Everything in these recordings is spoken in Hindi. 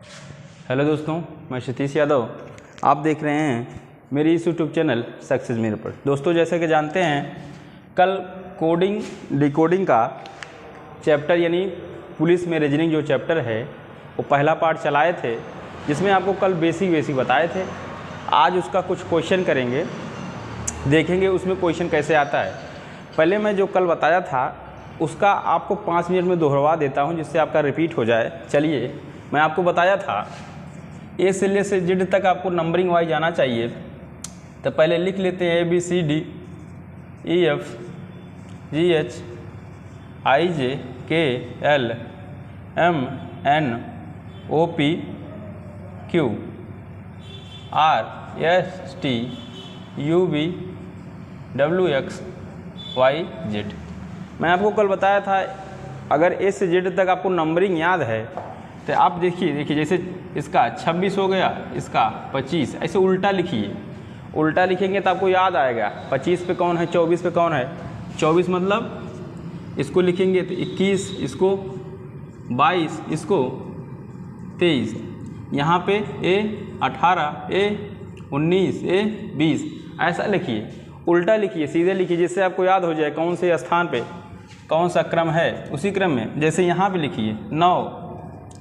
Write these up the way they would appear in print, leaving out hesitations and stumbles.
हेलो दोस्तों, मैं सतीश यादव। आप देख रहे हैं मेरी इस यूट्यूब चैनल सक्सेस मेरे पर। दोस्तों, जैसे कि जानते हैं, कल कोडिंग डिकोडिंग का चैप्टर यानी पुलिस में रीजनिंग जो चैप्टर है वो पहला पार्ट चलाए थे, जिसमें आपको कल बेसिक बताए थे। आज उसका कुछ क्वेश्चन करेंगे, देखेंगे उसमें क्वेश्चन कैसे आता है। पहले मैं जो कल बताया था उसका आपको 5 मिनट में दोहरावा देता हूं, जिससे आपका रिपीट हो जाए। चलिए, मैं आपको बताया था ए से ले से जेड तक आपको नंबरिंग वाइज जाना चाहिए। तो पहले लिख लेते हैं ABCD EF GH IJ KL MN OP Q RST UV WX YZ। मैं आपको कल बताया था अगर ए से जेड तक आपको नंबरिंग याद है तो आप देखिए जैसे इसका 26 हो गया, इसका 25, ऐसे उल्टा लिखिए। उल्टा लिखेंगे तो आपको याद आएगा 25 पे कौन है, 24 पे कौन है। 24 मतलब इसको लिखेंगे तो 21, इसको 22, इसको 23, यहाँ पे A 18, A 19, A 20, ऐसा लिखिए। उल्टा लिखिए, सीधे लिखिए, जिससे आपको याद हो जाए कौन से स्थान पे कौन सा क्रम है। उसी क्रम में जैसे यहाँ पे लिखिए 9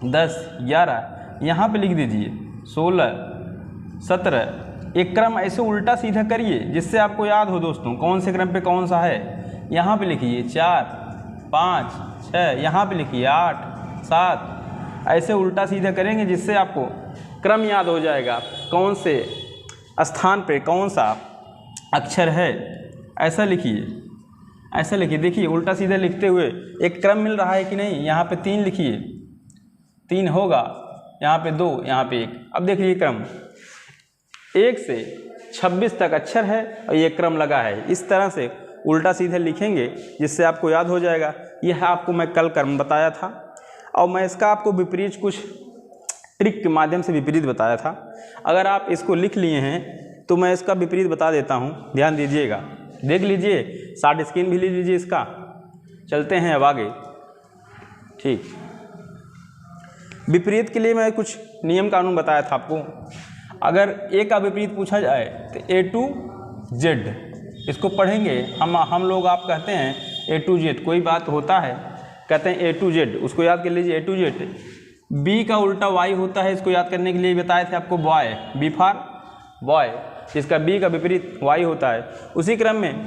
10 11, यहाँ पे लिख दीजिए 16 17। एक क्रम ऐसे उल्टा सीधा करिए जिससे आपको याद हो दोस्तों कौन से क्रम पे कौन सा है। यहाँ पे लिखिए 4 5 6, यहाँ पे लिखिए 8 7। ऐसे उल्टा सीधा करेंगे जिससे आपको क्रम याद हो जाएगा कौन से स्थान पे कौन सा अक्षर है। ऐसा लिखिए, ऐसा लिखिए। देखिए उल्टा सीधा लिखते हुए एक क्रम मिल रहा है कि नहीं। यहाँ पे 3 लिखिए, 3 होगा, यहाँ पे 2, यहाँ पे 1। अब देख लीजिए क्रम 1 से 26 तक अक्षर है और ये क्रम लगा है। इस तरह से उल्टा सीधे लिखेंगे जिससे आपको याद हो जाएगा। यह आपको मैं कल क्रम बताया था और मैं इसका आपको विपरीत कुछ ट्रिक के माध्यम से विपरीत बताया था। अगर आप इसको लिख लिए हैं तो मैं इसका विपरीत बता देता हूँ, ध्यान दीजिएगा। देख लीजिए, शार्ट स्क्रीन भी ले लीजिए इसका। चलते हैं अब आगे। ठीक, विपरीत के लिए मैं कुछ नियम कानून बताया था आपको। अगर ए का विपरीत पूछा जाए तो A to Z, इसको पढ़ेंगे हम लोग। आप कहते हैं A to Z, कोई बात होता है कहते हैं A to Z, उसको याद कर लीजिए A to Z। B का उल्टा Y होता है, इसको याद करने के लिए बताए थे आपको बॉय, B फॉर बॉय, जिसका B का विपरीत Y होता है। उसी क्रम में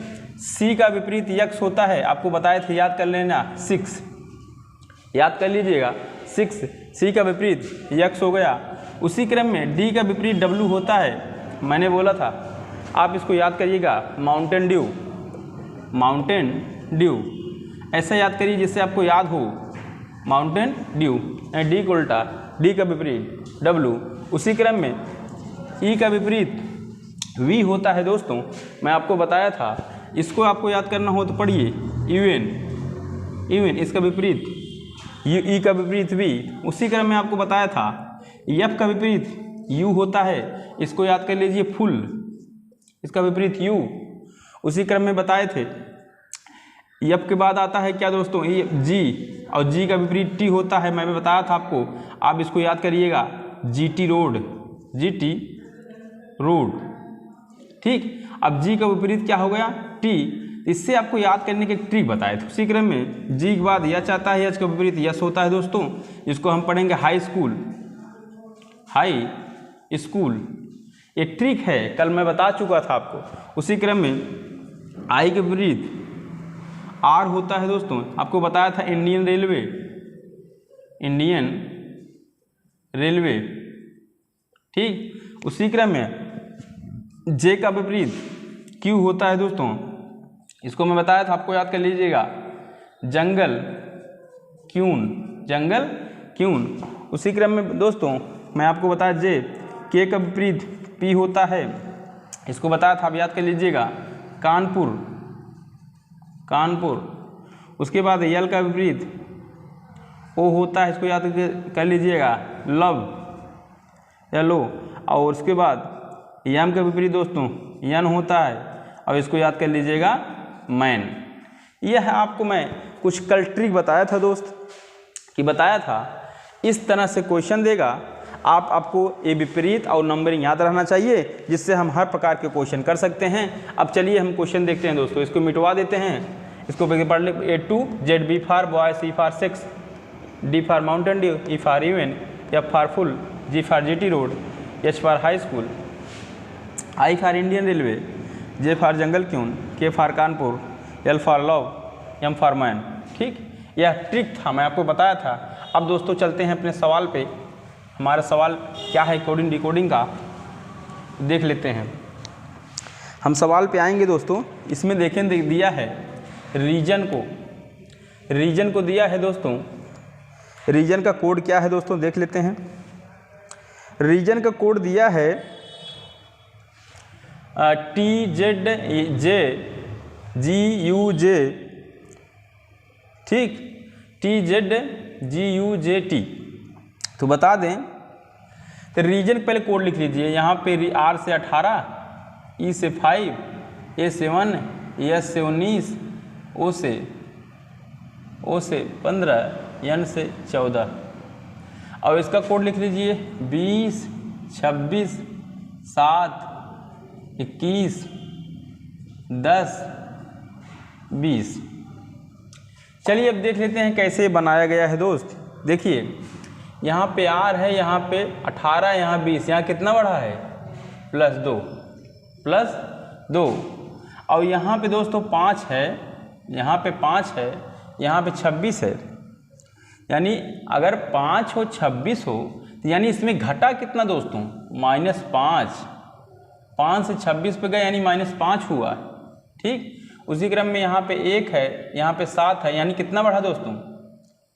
C का विपरीत X होता है, आपको बताए थे, याद कर लेना 6, याद कर लीजिएगा 6। C का विपरीत X हो गया। उसी क्रम में D का विपरीत W होता है, मैंने बोला था, आप इसको याद करिएगा माउंटेन ड्यू, माउंटेन ड्यू। ऐसा याद करिए जिससे आपको याद हो माउंटेन ड्यू। D का उल्टा D का विपरीत W। उसी क्रम में E का विपरीत V होता है दोस्तों, मैं आपको बताया था। इसको आपको याद करना हो तो पढ़िए UN, इसका विपरीत E का विपरीत V। उसी क्रम में आपको बताया था F का विपरीत U होता है, इसको याद कर लीजिए फुल, इसका विपरीत U। उसी क्रम में बताए थे F के बाद आता है क्या दोस्तों, G, और G का विपरीत T होता है, मैं बताया था आपको। आप इसको याद करिएगा GT रोड, GT रोड। ठीक, अब G का विपरीत क्या हो गया, T। इससे आपको याद करने के ट्रिक बताए थे। उसी क्रम में G के बाद H आता है, H का विपरीत यस होता है दोस्तों, जिसको हम पढ़ेंगे हाई स्कूल, हाई स्कूल। एक ट्रिक है, कल मैं बता चुका था आपको। उसी क्रम में I के विपरीत R होता है दोस्तों, आपको बताया था इंडियन रेलवे, इंडियन रेलवे। ठीक, उसी क्रम में J का विपरीत Q होता है दोस्तों, इसको मैं बताया था, आपको याद कर लीजिएगा जंगल क्यून, जंगल क्यून। उसी क्रम में दोस्तों मैं आपको बताया J, K का विपरीत P होता है, इसको बताया था, आप याद कर लीजिएगा कानपुर, कानपुर। उसके बाद L का विपरीत O होता है, इसको याद कर लीजिएगा लव, येलो। और उसके बाद M का विपरीत दोस्तों N होता है, और इसको याद कर लीजिएगा मैन। यह आपको मैं कुछ कल ट्रिक बताया था दोस्त, कि बताया था इस तरह से क्वेश्चन देगा, आपको ये विपरीत और नंबरिंग याद रहना चाहिए, जिससे हम हर प्रकार के क्वेश्चन कर सकते हैं। अब चलिए हम क्वेश्चन देखते हैं दोस्तों, इसको मिटवा देते हैं, इसको पढ़ ले। A2 Z B for boy, C for sex, D for Mountain Dew, E for even, F for full, G for GT road, H for high school, I for Indian railway, J for jungle queen, K for Kanpur, L for love, M for man. ठीक, यह ट्रिक था, मैं आपको बताया था। अब दोस्तों चलते हैं अपने सवाल पे। हमारा सवाल क्या है कोडिंग डिकोडिंग का, देख लेते हैं। हम सवाल पे आएंगे दोस्तों। इसमें देखें दिया है रीजन को दिया है दोस्तों। रीजन का कोड क्या है दोस्तों, देख लेते हैं। रीजन का कोड दिया है TZGUJ, ठीक, TZGUJT। तो बता दें तो रीजन पहले कोड लिख लीजिए। यहाँ पे R से 18, E से 5, A से 1, S से 19, O से 15, N से 14। और इसका कोड लिख लीजिए 20, 26, 7, 21, 10, 20। चलिए अब देख लेते हैं कैसे बनाया गया है दोस्त। देखिए यहाँ पे R है, यहाँ पे 18, यहाँ 20, यहाँ कितना बढ़ा है +2 और यहाँ पे दोस्तों 5 है, यहाँ पे 5 है, यहाँ पे 26 है। यानी अगर 5 हो 26 हो तो यानी इसमें घटा कितना दोस्तों, -5। 5 से 26 पे गए यानी -5 हुआ। ठीक, उसी क्रम में यहाँ पे 1 है, यहाँ पे 7 है, यानी कितना बढ़ा दोस्तों,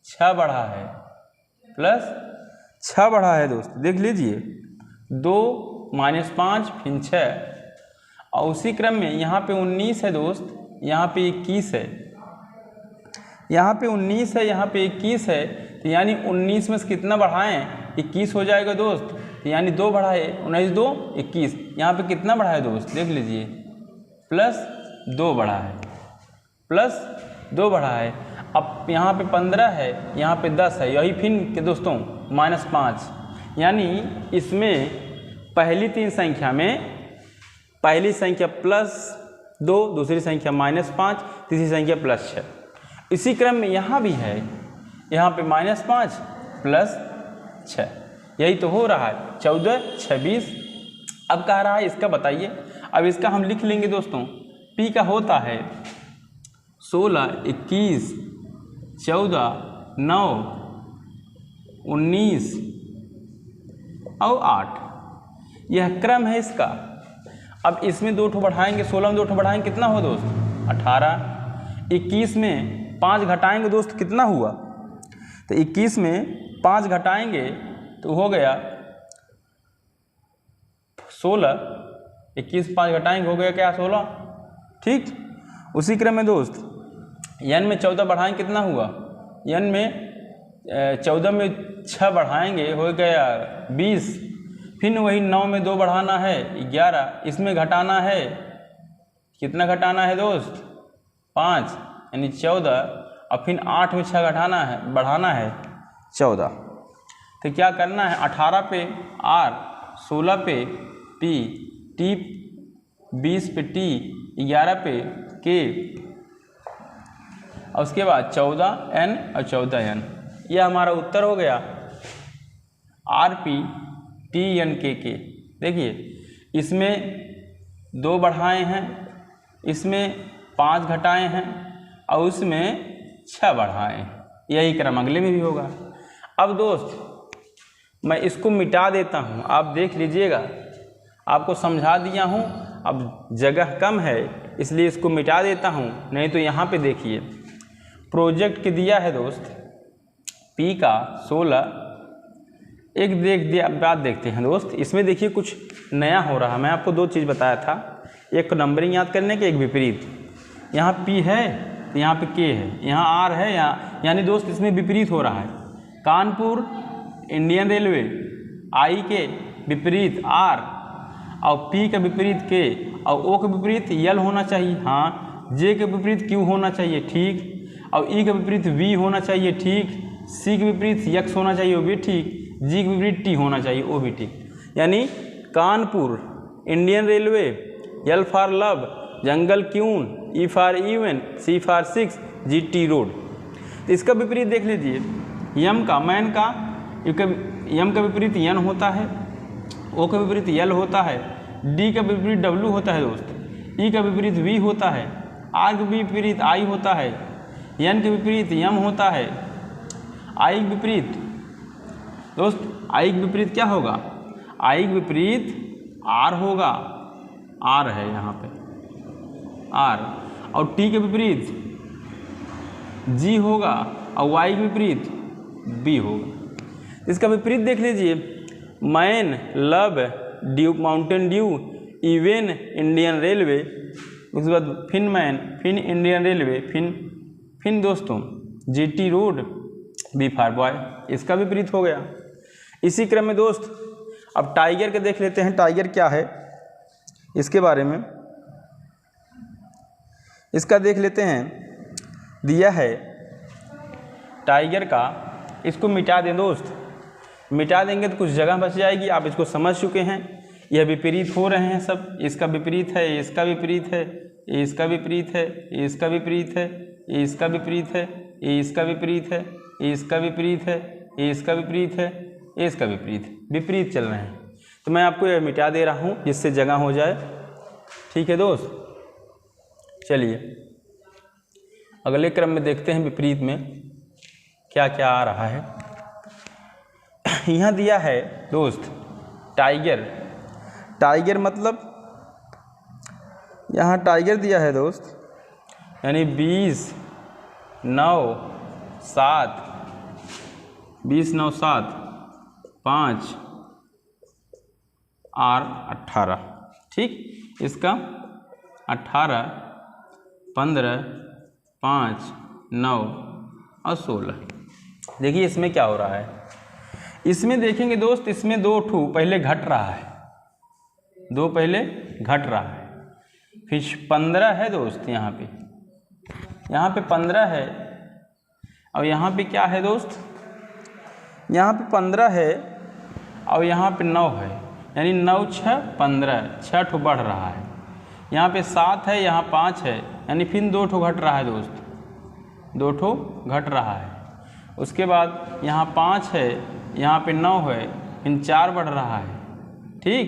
6 बढ़ा है, +6 बढ़ा है दोस्त। देख लीजिए 2 -5 फिर 6। और उसी क्रम में यहाँ पे 19 है दोस्त, यहाँ पे 21 है, यहाँ पे 19 है, यहाँ पे 21 है। तो यानी 19 में से कितना बढ़ाएं, 21 हो जाएगा दोस्त। तो यानी 2 बढ़ाए, 19 2 21, यहाँ पे कितना बढ़ा है दोस्त, देख लीजिए +2 बढ़ा है, +2 बढ़ा है। अब यहाँ पे 15 है, यहाँ पे 10 है, यही फिर के दोस्तों -5। यानी इसमें पहली 3 संख्या में पहली संख्या +2, दूसरी संख्या -5, तीसरी संख्या +6। इसी क्रम में यहाँ भी है, यहाँ पे -5 +6, यही तो हो रहा है 14, 26। अब कह रहा है इसका बताइए। अब इसका हम लिख लेंगे दोस्तों। P का होता है 16, 21, 14, 9, 19 और 8, यह क्रम है इसका। अब इसमें 2 ठो बढ़ाएंगे, 16 में 2 ठो बढ़ाएंगे, कितना हो दोस्त 18। 21 में 5 घटाएंगे दोस्त, कितना हुआ, तो 21 में 5 घटाएंगे तो हो गया 16। 21 5 घटाएंगे हो गया क्या, 16। ठीक, उसी क्रम में दोस्त n में 14 बढ़ाएंगे, कितना हुआ, n में 14 में 6 बढ़ाएंगे हो गया 20। फिर वही 9 में 2 बढ़ाना है 11, इसमें घटाना है, कितना घटाना है दोस्त 5, यानी 14। और फिर 8 में 6 घटाना है, बढ़ाना है 14। तो क्या करना है, 18 पे R, 16 पे P, 20 पे T, 11 पे K, और उसके बाद 14N और 14N। यह हमारा उत्तर हो गया RPTNKK। देखिए इसमें 2 बढ़ाए हैं, इसमें 5 घटाए हैं और उसमें 6 बढ़ाए हैं। यही क्रम अगले में भी होगा। अब दोस्त मैं इसको मिटा देता हूँ, आप देख लीजिएगा, आपको समझा दिया हूँ। अब जगह कम है इसलिए इसको मिटा देता हूँ, नहीं तो यहाँ पे देखिए प्रोजेक्ट के दिया है दोस्त P का 16। एक बात देखते हैं दोस्त, इसमें देखिए कुछ नया हो रहा है। मैं आपको 2 चीज़ बताया था, एक नंबरिंग याद करने के, एक विपरीत। यहाँ P है तो यहाँ पे K है, यहाँ R है, यहाँ यानी दोस्त इसमें विपरीत हो रहा है। कानपुर इंडियन रेलवे, I के विपरीत R और P का विपरीत K और O का विपरीत L होना चाहिए, हाँ। J के विपरीत Q होना चाहिए, ठीक। और E का विपरीत V होना चाहिए, ठीक। C के विपरीत X होना चाहिए, वो भी ठीक। जी के विपरीत टी होना चाहिए, ओ बी टी। यानी Kanpur, Indian railway, L for love, jungle queen, E for even, C for six, G T road. तो इसका विपरीत देख लीजिए, यम का, मैन का, यम का विपरीत यन होता है, ओ का विपरीत यल होता है, डी का विपरीत डब्ल्यू होता है दोस्त, ई का विपरीत वी होता है, आर का विपरीत आई होता है, एन के विपरीत यम होता है, आई के विपरीत दोस्त, आई के विपरीत क्या होगा, आई के विपरीत आर होगा, आर है यहाँ पे आर, और टी के विपरीत जी होगा, और वाई के विपरीत बी होगा। इसका विपरीत देख लीजिए, man, love, dew, mountain dew, even, Indian railway, उसके बाद फिन मैन, फिन इंडियन रेलवे, फिन दोस्तों GT road, B for boy. इसका विपरीत हो गया। इसी क्रम में दोस्त अब टाइगर के देख लेते हैं, टाइगर क्या है इसके बारे में, इसका देख लेते हैं। दिया है टाइगर का, इसको मिटा दें दोस्त, मिटा देंगे तो कुछ जगह बच जाएगी। आप इसको समझ चुके हैं, यह विपरीत हो रहे हैं सब, इसका विपरीत है, इसका विपरीत है, इसका विपरीत है, इसका विपरीत है, इसका विपरीत है, इसका विपरीत है, इसका विपरीत है, इसका विपरीत है, इसका विपरीत, विपरीत चल रहे हैं। तो मैं आपको यह मिटा दे रहा हूँ जिससे जगह हो जाए। ठीक है दोस्त, चलिए अगले क्रम में देखते हैं विपरीत में क्या क्या आ रहा है। यहाँ दिया है दोस्त टाइगर, टाइगर मतलब यहाँ टाइगर दिया है दोस्त, यानी 20, 9, 7, 20, 9, 7, 5 और 18। ठीक, इसका 18, 15, 5, 9 और 16। देखिए इसमें क्या हो रहा है, इसमें देखेंगे दोस्त, इसमें 2 ठू पहले घट रहा है, 2 पहले घट रहा है, फिर 15 है दोस्त, यहाँ पे 15 है, और यहाँ पे क्या है दोस्त, यहाँ पे 15 है और यहाँ पे 9 है, यानी 9, 6, 15, 6 ठो बढ़ रहा है। यहाँ पे 7 है, यहाँ 5 है, यानी फिर 2 ठो घट रहा है दोस्त, 2 ठो घट रहा है। उसके बाद यहाँ 5 है, यहाँ पे 9 है, फिर 4 बढ़ रहा है। ठीक,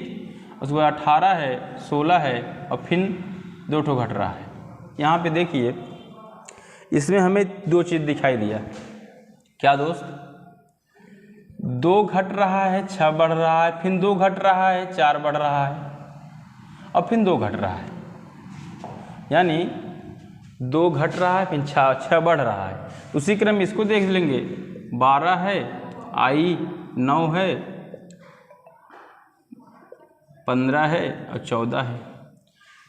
उसके बाद 18 है, 16 है, और फिर 2 ठो घट रहा है। यहाँ पे देखिए इसमें हमें 2 चीज़ दिखाई दिया। क्या दोस्त, 2 घट रहा है, 6 बढ़ रहा है, फिर 2 घट रहा है, 4 बढ़ रहा है, और फिर 2 घट रहा है, यानी 2 घट रहा है, फिर 6 बढ़ रहा है। उसी क्रम में इसको देख लेंगे, 12 है, आई 9 है, 15 है और 14 है।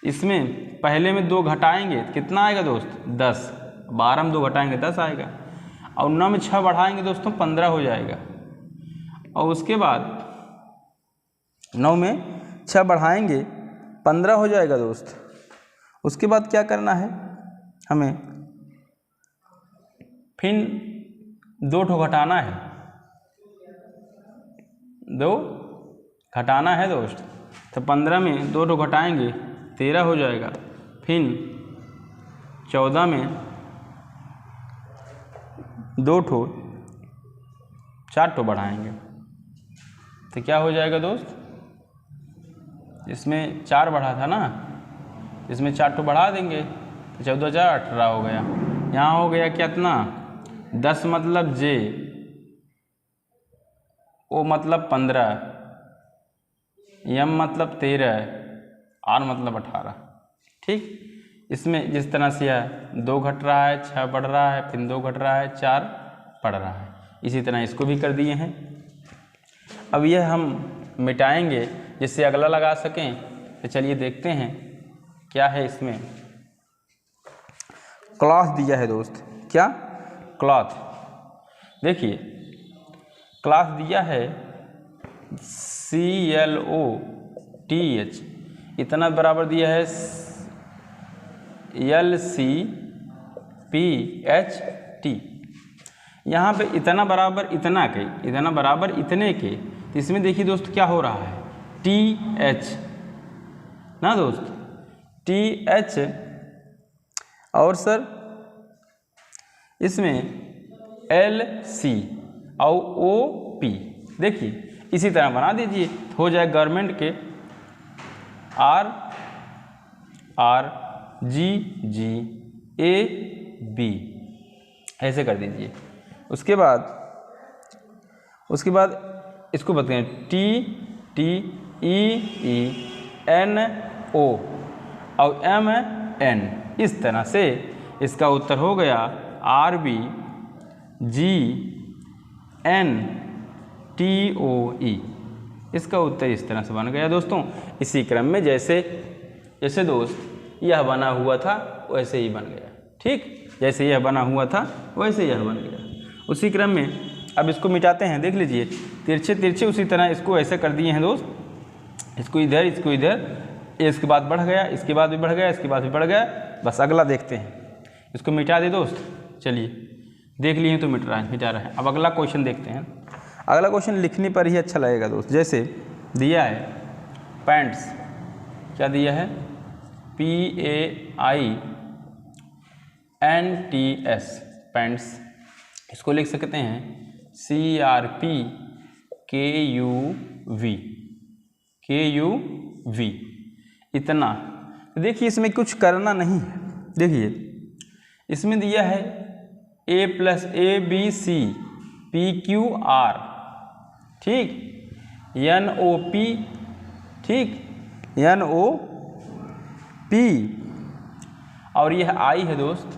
इसमें पहले में 2 घटाएंगे कितना आएगा दोस्त, 10। 12 में 2 घटाएंगे 10 आएगा, और 9 में 6 बढ़ाएंगे दोस्तों 15 हो जाएगा, और उसके बाद 9 में 6 बढ़ाएंगे 15 हो जाएगा दोस्त। उसके बाद क्या करना है हमें, फिर 2 ठो घटाना है, 2 घटाना है दोस्त। तो 15 में 2 ठो घटाएंगे 13 हो जाएगा, फिर 14 में 2 ठो 4 ठो बढ़ाएंगे तो क्या हो जाएगा दोस्त, इसमें 4 बढ़ा था ना, इसमें 4 ठो बढ़ा देंगे तो 14, 4, 18 हो गया। यहाँ हो गया कितना, 10 मतलब जे, ओ मतलब 15, यम मतलब 13, आर मतलब 18। ठीक, इसमें जिस तरह से है 2 घट रहा है, 6 बढ़ रहा है, फिर 2 घट रहा है, 4 बढ़ रहा है, इसी तरह इसको भी कर दिए हैं। अब यह हम मिटाएंगे जिससे अगला लगा सकें। तो चलिए देखते हैं क्या है इसमें। क्लॉथ दिया है दोस्त, क्या क्लॉथ, देखिए क्लॉथ दिया है CLOTH, इतना बराबर दिया है LCPHT, यहाँ पे इतना बराबर इतना के, इतना बराबर इतने के, तो इसमें देखिए दोस्त क्या हो रहा है, TH ना दोस्त, TH और सर इसमें LC और OP। देखिए इसी तरह बना दीजिए, हो जाए गवर्नमेंट के RGGAB, ऐसे कर दीजिए। उसके बाद इसको बताते हैं TTEENO और MN। इस तरह से इसका उत्तर हो गया RBGNTOE। इसका उत्तर इस तरह से बन गया दोस्तों। इसी क्रम में जैसे दोस्त यह बना हुआ था वैसे ही बन गया, ठीक, जैसे यह बना हुआ था वैसे यह बन गया। उसी क्रम में अब इसको मिटाते हैं, देख लीजिए तिरछे तिरछे उसी तरह इसको ऐसे कर दिए हैं दोस्त, इसको इधर इसके बाद बढ़ गया, इसके बाद भी बढ़ गया, इसके बाद भी बढ़ गया। बस अगला देखते हैं, इसको मिटा दे दोस्त। चलिए देख लिए तो मिटा रहा है। अब अगला क्वेश्चन देखते हैं। अगला क्वेश्चन लिखने पर ही अच्छा लगेगा दोस्त। जैसे दिया है पैंट्स, क्या दिया है, PAINTS पैंट्स, इसको लिख सकते हैं CRPKUV इतना। देखिए इसमें कुछ करना नहीं है, देखिए इसमें दिया है A+ABC PQR, ठीक, NOP, ठीक, NOP, और यह I है दोस्त,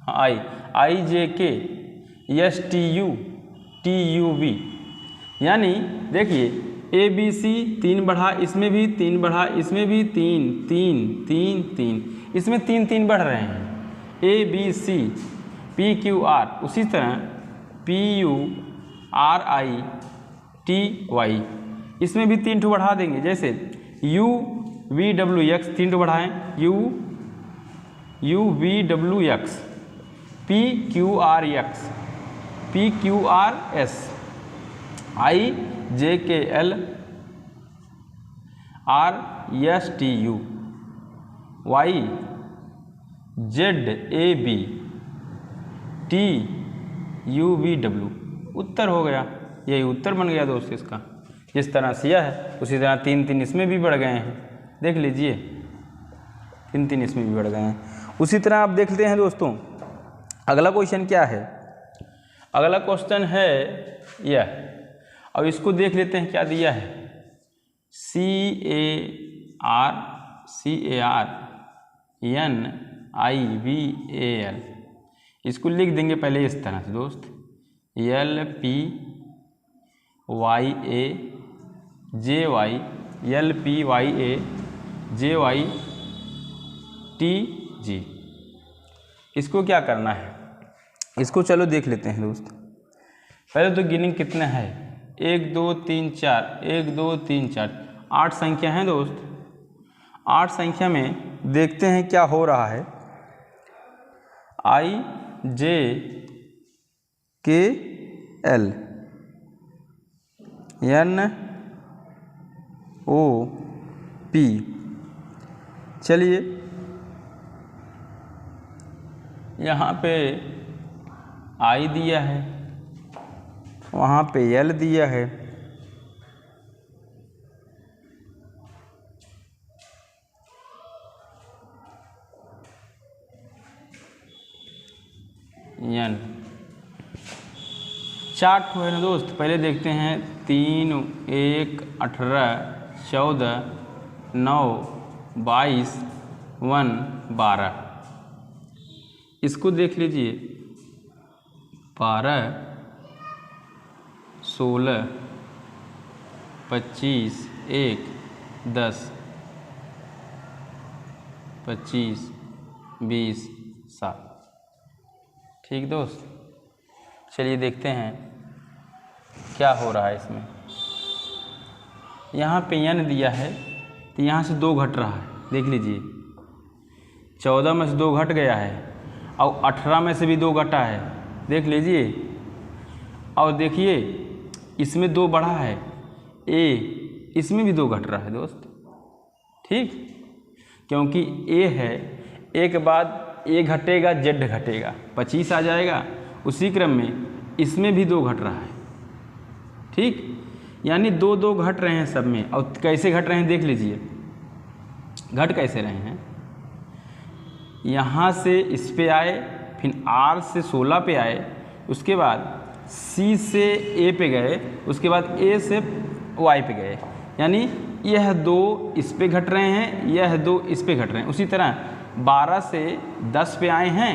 IJK STU TUV। यानी देखिए ABC 3 बढ़ा, इसमें भी 3 बढ़ा, इसमें भी 3 3 3 3, इसमें 3 3 बढ़ रहे हैं, ABC PQR, उसी तरह PURITY, इसमें भी 3 ठो बढ़ा देंगे। जैसे UVWX 3 ठो बढ़ाएं, UVWX, PQRS, IJKL RSTU, YZAB TUVW। उत्तर हो गया, यही उत्तर बन गया दोस्त इसका। जिस तरह से यह है उसी तरह 3 3 इसमें भी बढ़ गए हैं, देख लीजिए 3 3 इसमें भी बढ़ गए हैं। उसी तरह आप देखते हैं दोस्तों अगला क्वेश्चन क्या है। अगला क्वेश्चन है यह, अब इसको देख लेते हैं क्या दिया है, CARNIVAL। इसको लिख देंगे पहले इस तरह से दोस्त, LPYAJY इसको क्या करना है, इसको चलो देख लेते हैं दोस्त। पहले तो गिनिंग कितना है, 1 2 3 4, 1 2 3 4, 8 संख्या है दोस्त। 8 संख्या में देखते हैं क्या हो रहा है। IJKL NOP, चलिए यहाँ पे I दिया है, वहाँ पे L दिया है, N 4 ठो है ना दोस्त। पहले देखते हैं 3 1 18 14 9 22 1 12। इसको देख लीजिए 12 16 25 1 10 25 20 7। ठीक दोस्त, चलिए देखते हैं क्या हो रहा है इसमें। यहाँ पे n दिया है तो यहाँ से 2 घट रहा है, देख लीजिए 14 में से 2 घट गया है और 18 में से भी 2 घटा है, देख लीजिए। और देखिए इसमें 2 बढ़ा है ए, इसमें भी 2 घट रहा है दोस्त, ठीक, क्योंकि ए है, ए के बाद ए घटेगा जेड घटेगा 25 आ जाएगा। उसी क्रम में इसमें भी 2 घट रहा है, ठीक, यानी 2 घट रहे हैं सब में। और कैसे घट रहे हैं देख लीजिए, घट कैसे रहे हैं, यहाँ से इस पे आए, फिर R से 16 पे आए, उसके बाद C से A पे गए, उसके बाद A से Y पे गए, यानी यह 2 इस पे घट रहे हैं, यह 2 इस पे घट रहे हैं। उसी तरह 12 से 10 पे आए हैं,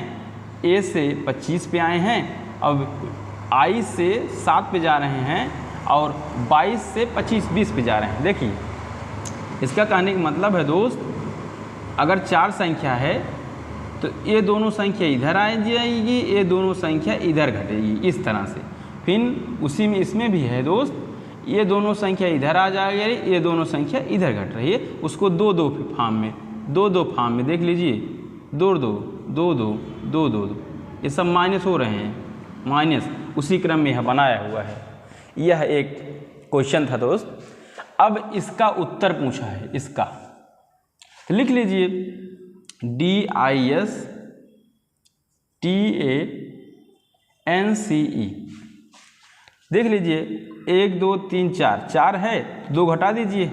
A से 25 पे आए हैं, और I से 7 पे जा रहे हैं, और 22 से 25-20 पे जा रहे हैं। देखिए इसका कहने का मतलब है दोस्त, अगर 4 संख्या है तो ये दोनों संख्या इधर आ जाएगी, ये दोनों संख्या इधर घटेगी, इस तरह से। फिर उसी में इसमें भी है दोस्त, ये दोनों संख्या इधर आ जाएगी, ये दोनों संख्या इधर घट रही है। उसको 2-2 फॉर्म में, 2-2 फॉर्म में देख लीजिए, 2-2, 2-2, 2-2, ये सब माइनस हो रहे हैं, माइनस उसी क्रम में यह बनाया हुआ है। यह एक क्वेश्चन था दोस्त। अब इसका उत्तर पूछा है, इसका तो लिख लीजिए DISTANCE। देख लीजिए 1 2 3 4, 4 है 2 घटा दीजिए।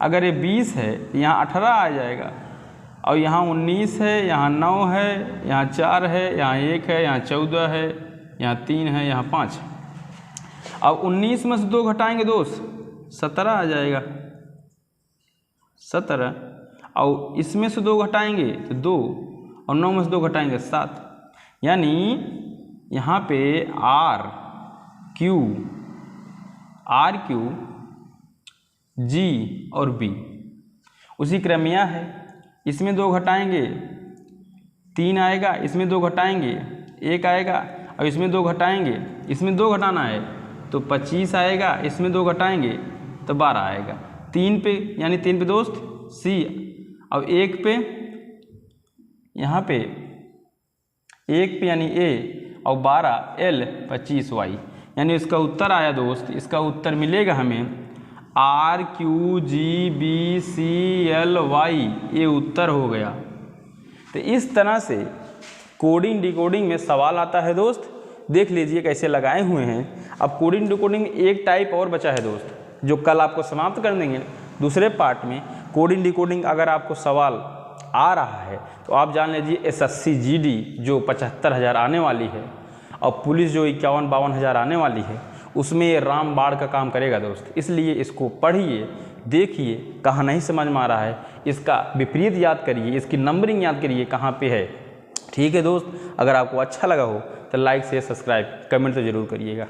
अगर ये 20 है तो यहाँ 18 आ जाएगा, और यहाँ 19 है, यहाँ 9 है, यहाँ 4 है, यहाँ 1 है, यहाँ 14 है, यहाँ 3 है, यहाँ 5 है। अब 19 में से 2 घटाएंगे दोस्त, 17 आ जाएगा, 17। और इसमें से 2 घटाएंगे तो 2, और 9 में से 2 घटाएंगे 7। यानी यहाँ पे R Q G और B उसी क्रमिया है। इसमें 2 घटाएंगे 3 आएगा, इसमें 2 घटाएंगे 1 आएगा, और इसमें 2 घटाएंगे, इसमें 2 घटाना है तो 25 आएगा, इसमें 2 घटाएंगे तो 12 आएगा। 3 पे यानी 3 पे दोस्त C, और 1 पे यहाँ पे 1 पे यानी A, और 12 L 25 Y। यानी इसका उत्तर आया दोस्त, इसका उत्तर मिलेगा हमें RQGBCLY, ये उत्तर हो गया। तो इस तरह से कोडिंग डिकोडिंग में सवाल आता है दोस्त। देख लीजिए कैसे लगाए हुए हैं। अब कोडिंग डिकोडिंग एक टाइप और बचा है दोस्त, जो कल आपको समाप्त कर देंगे दूसरे पार्ट में। कोडिंग डिकोडिंग अगर आपको सवाल आ रहा है तो आप जान लीजिए SSC GD जो 75,000 आने वाली है, और पुलिस जो 51-52 हज़ार आने वाली है, उसमें ये रामबाण का काम करेगा दोस्त। इसलिए इसको पढ़िए, देखिए कहाँ नहीं समझ में आ रहा है, इसका विपरीत याद करिए, इसकी नंबरिंग याद करिए कहाँ पे है। ठीक है दोस्त, अगर आपको अच्छा लगा हो तो लाइक शेयर सब्सक्राइब कमेंट तो ज़रूर करिएगा।